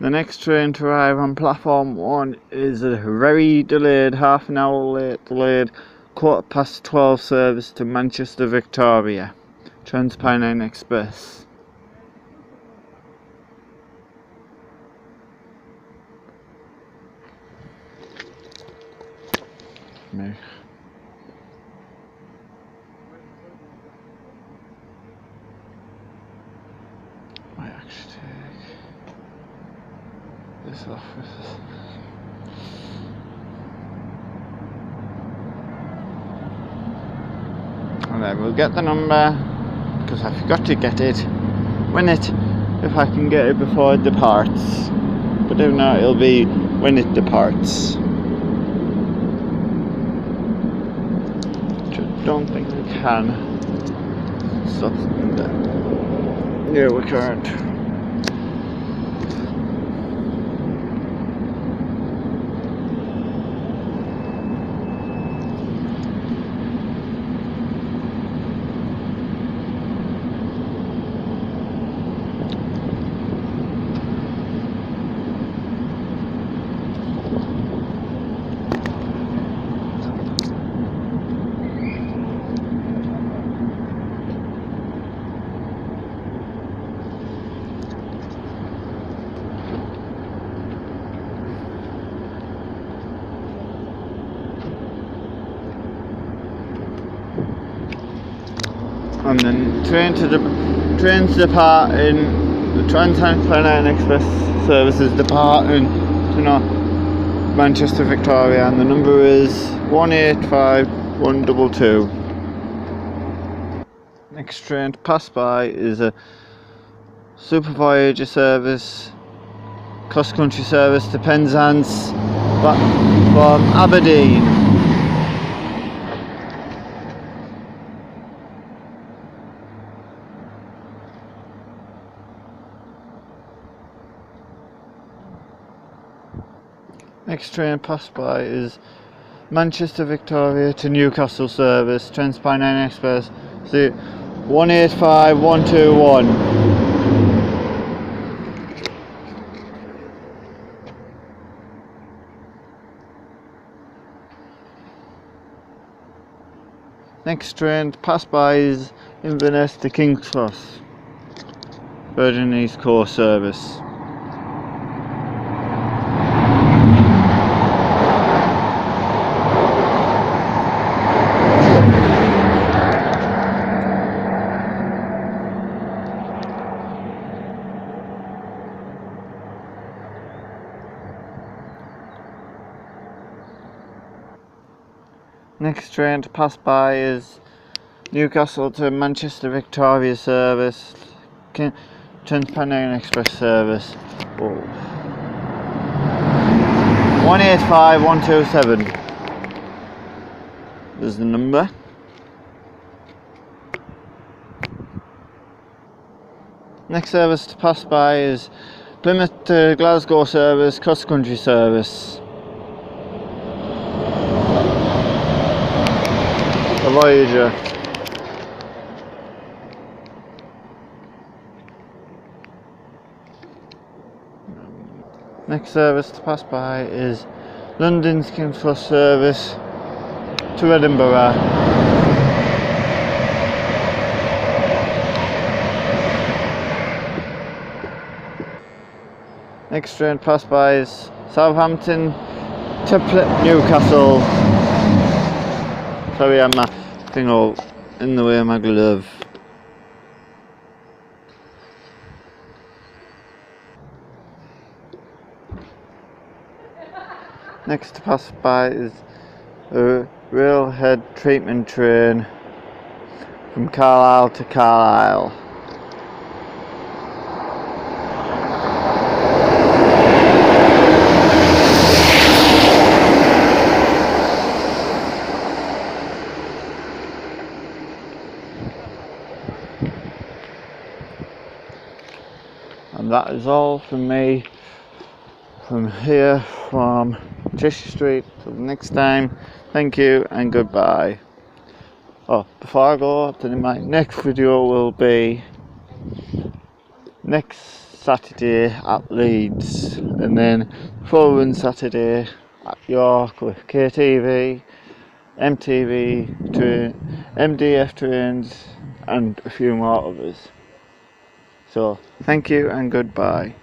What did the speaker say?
The next train to arrive on platform 1 is a very delayed, half an hour late delayed 12:15 service to Manchester Victoria, Transpennine Express. Me. Might actually take this off. And then we'll get the number, because I forgot to get it if I can get it before it departs. But if not, it'll be when it departs. Which I don't think we can. Stop there. Yeah, we can't. And then trains departing, the Transpennine Express services departing to Manchester Victoria, and the number is 185122. Next train to pass by is a Super Voyager service, cross country service to Penzance from Aberdeen. Next train passed by is Manchester Victoria to Newcastle service, Transpennine Express, 185121. Next train passed by is Inverness to King's Cross, Virgin East Coast service. Next train to pass by is Newcastle to Manchester Victoria service, Transpennine Express service, 185127. There's the number. Next service to pass by is Plymouth to Glasgow service, cross country service. The Voyager. Next service to pass by is London's King's Cross service to Edinburgh. Next train to pass by is Southampton to Newcastle. Sorry, I have my thing all in the way of my glove. Next to pass by is a railhead treatment train from Carlisle to Carlisle. And that is all from me from here, from Cheshire Street. Till the next time, thank you and goodbye. Oh, before I go, my next video will be next Saturday at Leeds, and then following Saturday at York with KTV, MTV, MDF trains, and a few more others. So thank you and goodbye.